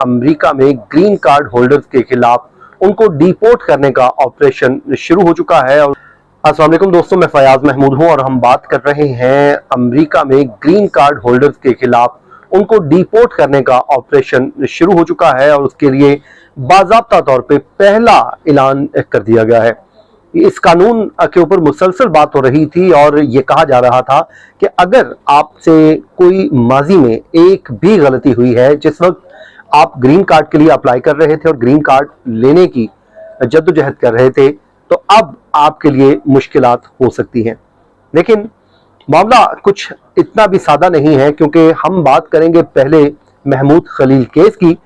America में green card holders के खिलाफ उनको डिपोर्ट करने का ऑपरेशन शुरू हो चुका है। और अस्सलाम वालेकुम दोस्तों, मैं फयाज महमूद हूं और हम बात कर रहे हैं अमेरिका में ग्रीन कार्ड होल्डर्स के खिलाफ उनको डिपोर्ट करने का ऑपरेशन शुरू हो चुका है और उसके लिए बाज़ाब्ता तौर पे पहला ऐलान कर दिया गया है। इस कानून के ऊपर मुसलसल बात हो रही थी और ये कहा जा रहा था कि अगर आपसे कोई माजी में एक भी गलती हुई है, जिस वक्त आप ग्रीन कार्ड के लिए अप्लाई कर रहे थे और ग्रीन कार्ड लेने की जद्दोजहद कर रहे थे, तो अब आपके लिए मुश्किलात हो सकती हैं। लेकिन मामला कुछ इतना भी सादा नहीं है, क्योंकि हम बात करेंगे पहले महमूद खलील केस की,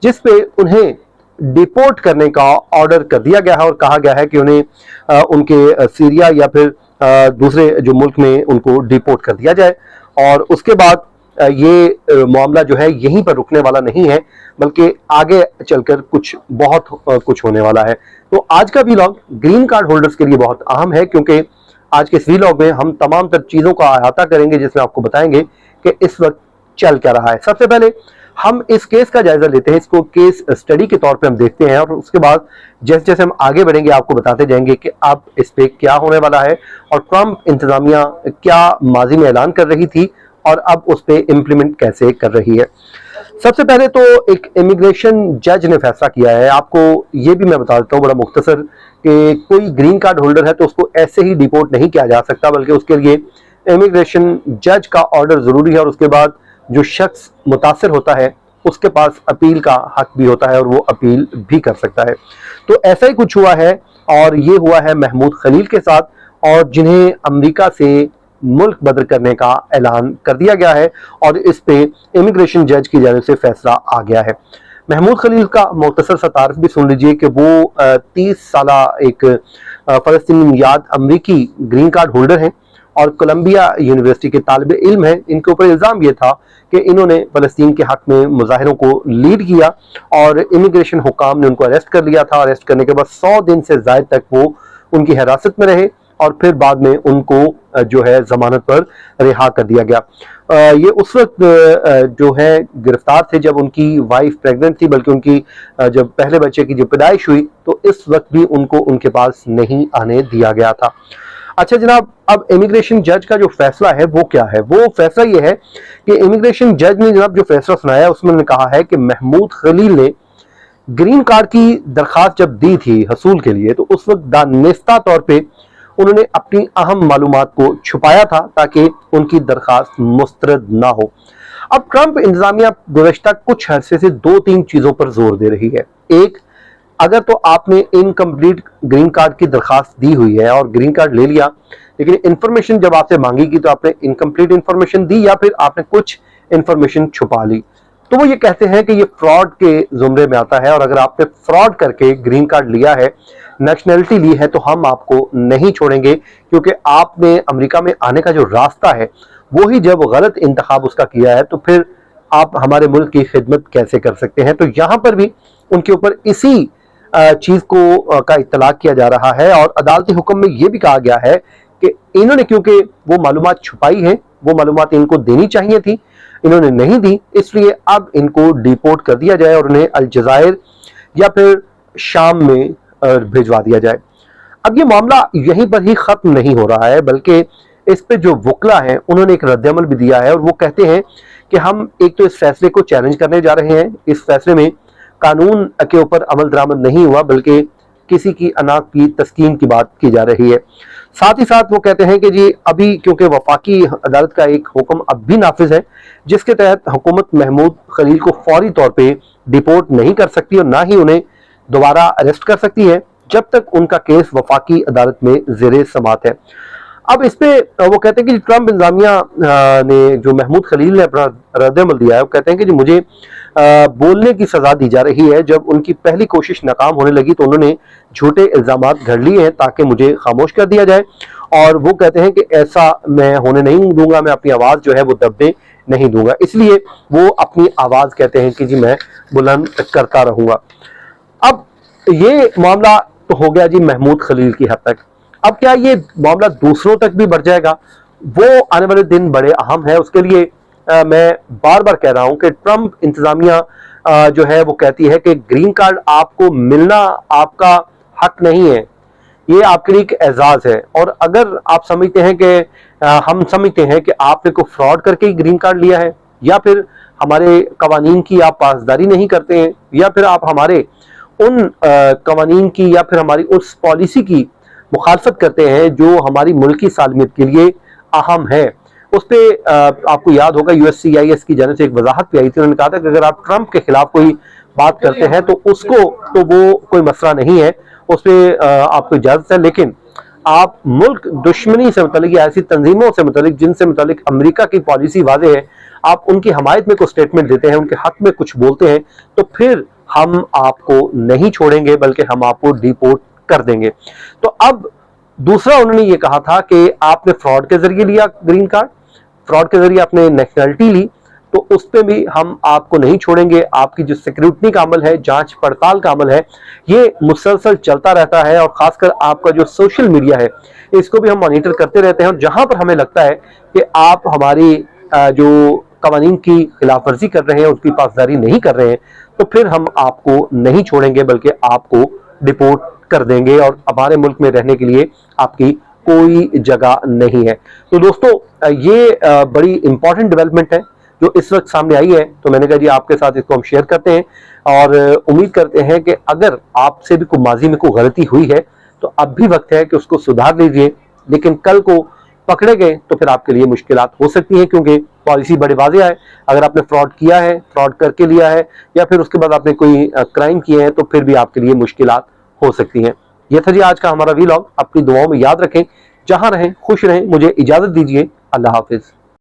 जिस पे उन्हें डिपोर्ट करने का ऑर्डर कर दिया गया है और कहा गया है कि उन्हें उनके सीरिया या फिर दूसरे जो मुल्क में उनको डिपोर्ट कर दिया जाए। और उसके बाद ये मामला जो है यहीं पर रुकने वाला नहीं है, बल्कि आगे चलकर बहुत कुछ होने वाला है। तो आज का व्लॉग ग्रीन कार्ड होल्डर्स के लिए बहुत अहम है, क्योंकि आज के इस व्लॉग में हम तमाम तर चीज़ों का अहाता करेंगे, जिसमें आपको बताएंगे कि इस वक्त चल क्या रहा है। सबसे पहले हम इस केस का जायजा लेते हैं, इसको केस स्टडी के तौर पे हम देखते हैं और उसके बाद जैसे जैसे हम आगे बढ़ेंगे आपको बताते जाएंगे कि अब इस पे क्या होने वाला है और ट्रंप इंतजामिया क्या माजी में ऐलान कर रही थी और अब उस पे इम्प्लीमेंट कैसे कर रही है। सबसे पहले तो एक इमिग्रेशन जज ने फैसला किया है। आपको ये भी मैं बता देता हूँ बड़ा मुख्तसर कि कोई ग्रीन कार्ड होल्डर है तो उसको ऐसे ही डिपोर्ट नहीं किया जा सकता, बल्कि उसके लिए इमिग्रेशन जज का ऑर्डर जरूरी है और उसके बाद जो शख्स मुतासिर होता है उसके पास अपील का हक भी होता है और वो अपील भी कर सकता है। तो ऐसा ही कुछ हुआ है और ये हुआ है महमूद खलील के साथ, और जिन्हें अमेरिका से मुल्क बदर करने का ऐलान कर दिया गया है और इस पे इमिग्रेशन जज की जानिब से फैसला आ गया है। महमूद खलील का मुख्तसर सा तारीफ भी सुन लीजिए कि वो 30 साला एक फ़लस्तीनी याद अमरीकी ग्रीन कार्ड होल्डर हैं और कोलंबिया यूनिवर्सिटी के तालिब इल्म हैं। इनके ऊपर इल्ज़ाम ये था कि इन्होंने फ़लस्तीन के हक में मुजाहिरों को लीड किया और इमिग्रेशन हुकाम ने उनको अरेस्ट कर लिया था। अरेस्ट करने के बाद 100 दिन से ज़ायद तक वो उनकी हिरासत में रहे और फिर बाद में उनको जो है जमानत पर रिहा कर दिया गया। ये उस वक्त जो है गिरफ्तार थे जब उनकी वाइफ प्रेग्नेंट थी, बल्कि उनकी जब पहले बच्चे की जब पैदाइश हुई तो इस वक्त भी उनको उनके पास नहीं आने दिया गया था। अच्छा जनाब, अब इमिग्रेशन जज का जो फैसला है वो क्या है? वो फैसला ये है कि इमिग्रेशन जज ने जनाब जो फैसला सुनाया उसमें उन्होंने कहा है कि महमूद खलील ने ग्रीन कार्ड की दरख्वास्त जब दी थी हसूल के लिए, तो उस वक्त दानिस्ता तौर पर उन्होंने अपनी अहम मालूमात को छुपाया था ताकि उनकी दरखास्त मुस्तरद ना हो। अब ट्रंप इंतजामिया गुज़श्ता कुछ अरसे से 2-3 चीजों पर जोर दे रही है। एक, अगर तो आपने इनकम्प्लीट ग्रीन कार्ड की दरखास्त दी हुई है और ग्रीन कार्ड ले लिया, लेकिन इंफॉर्मेशन जब आपसे मांगी गई तो आपने इनकम्प्लीट इंफॉर्मेशन दी या फिर आपने कुछ इंफॉर्मेशन छुपा ली, तो वो ये कहते हैं कि ये फ्रॉड के जुमरे में आता है। और अगर आपने फ्रॉड करके ग्रीन कार्ड लिया है, नेशनैलिटी ली है, तो हम आपको नहीं छोड़ेंगे, क्योंकि आपने अमेरिका में आने का जो रास्ता है वो ही जब गलत इंतखाब उसका किया है तो फिर आप हमारे मुल्क की खिदमत कैसे कर सकते हैं। तो यहाँ पर भी उनके ऊपर इसी चीज को का इत्तलाक किया जा रहा है और अदालती हुक्म में ये भी कहा गया है कि इन्होंने क्योंकि वो मालूमात छुपाई है, वो मालूमात इनको देनी चाहिए थी, इन्होंने नहीं दी, इसलिए अब इनको डिपोर्ट कर दिया जाए और उन्हें अलजायर या फिर शाम में भिजवा दिया जाए। अब ये मामला यहीं पर ही खत्म नहीं हो रहा है, बल्कि इस पे जो वकला हैं उन्होंने एक रद्दअमल भी दिया है और वो कहते हैं कि हम एक तो इस फैसले को चैलेंज करने जा रहे हैं। इस फैसले में कानून के ऊपर अमल दरामद नहीं हुआ, बल्कि किसी की अनाक की तस्कीन की बात की जा रही है। साथ ही साथ वो कहते हैं कि जी अभी क्योंकि वफाकी अदालत का एक हुक्म अब भी नाफिज है, जिसके तहत हुकूमत महमूद खलील को फौरी तौर पे डिपोर्ट नहीं कर सकती और ना ही उन्हें दोबारा अरेस्ट कर सकती है जब तक उनका केस वफाकी अदालत में ज़ेरे समात है। अब इस पे वो कहते हैं कि ट्रंप इंतजामिया ने जो महमूद खलील ने अपना रद्दअमल दिया है, वो कहते हैं कि जी मुझे बोलने की सजा दी जा रही है। जब उनकी पहली कोशिश नाकाम होने लगी तो उन्होंने झूठे इल्जामात घड़ लिए हैं ताकि मुझे खामोश कर दिया जाए, और वो कहते हैं कि ऐसा मैं होने नहीं दूंगा, मैं अपनी आवाज़ जो है वो दबने नहीं दूंगा, इसलिए वो अपनी आवाज़ कहते हैं कि जी मैं बुलंद करता रहूंगा। अब ये मामला तो हो गया जी महमूद खलील की हद तक। अब क्या ये मामला दूसरों तक भी बढ़ जाएगा? वो आने वाले दिन बड़े अहम है। उसके लिए मैं बार बार कह रहा हूं कि ट्रंप इंतजामिया जो है वो कहती है कि ग्रीन कार्ड आपको मिलना आपका हक नहीं है, ये आपके लिए एक एजाज है। और अगर आप समझते हैं कि हम समझते हैं कि आपने को फ्रॉड करके ही ग्रीन कार्ड लिया है, या फिर हमारे कवानीन की आप पासदारी नहीं करते हैं, या फिर आप हमारे उन कवानीन की या फिर हमारी उस पॉलिसी की मुखालफत करते हैं जो हमारी मुल्क की सालमियत के लिए अहम है। उस पर आपको याद होगा USCIS की जानिब से एक वजाहत भी आई थी। उन्होंने कहा था कि अगर आप ट्रंप के खिलाफ कोई बात करते हैं तो उसको तो वो कोई मसला नहीं है, उस पर आपको इजाजत है, लेकिन आप मुल्क दुश्मनी से मुतालिक या ऐसी तंजीमों से मुतालिक जिनसे मुतालिक अमेरिका की पॉलिसी वाज़ेह है, आप उनकी हमायत में कोई स्टेटमेंट देते हैं, उनके हक में कुछ बोलते हैं, तो फिर हम आपको नहीं छोड़ेंगे बल्कि हम आपको डिपोर्ट कर देंगे। तो अब दूसरा उन्होंने ये कहा था कि आपने फ्रॉड के जरिए लिया ग्रीन कार्ड, फ्रॉड के जरिए आपने नेशनलिटी ली, तो उस पर भी हम आपको नहीं छोड़ेंगे। आपकी जो सिक्योरिटी का अमल है, जांच पड़ताल का अमल है, ये मुसलसल चलता रहता है, और खासकर आपका जो सोशल मीडिया है इसको भी हम मॉनिटर करते रहते हैं। और जहां पर हमें लगता है कि आप हमारी जो कवानीन की खिलाफ वर्जी कर रहे हैं, उसकी पासदारी नहीं कर रहे हैं, तो फिर हम आपको नहीं छोड़ेंगे बल्कि आपको डिपोर्ट कर देंगे, और हमारे मुल्क में रहने के लिए आपकी कोई जगह नहीं है। तो दोस्तों ये बड़ी इंपॉर्टेंट डेवलपमेंट है जो इस वक्त सामने आई है, तो मैंने कहा जी आपके साथ इसको हम शेयर करते हैं, और उम्मीद करते हैं कि अगर आपसे भी कोई माजी में कोई गलती हुई है तो अब भी वक्त है कि उसको सुधार लीजिए, लेकिन कल को पकड़े गए तो फिर आपके लिए मुश्किलात हो सकती है, क्योंकि पॉलिसी बड़ी वाज़ेह है। अगर आपने फ्रॉड किया है, फ्रॉड करके लिया है, या फिर उसके बाद आपने कोई क्राइम किए हैं, तो फिर भी आपके लिए मुश्किलात हो सकती हैं। यह था जी आज का हमारा वीलॉग। अपनी दुआओं में याद रखें, जहां रहें खुश रहें। मुझे इजाजत दीजिए, अल्लाह हाफिज।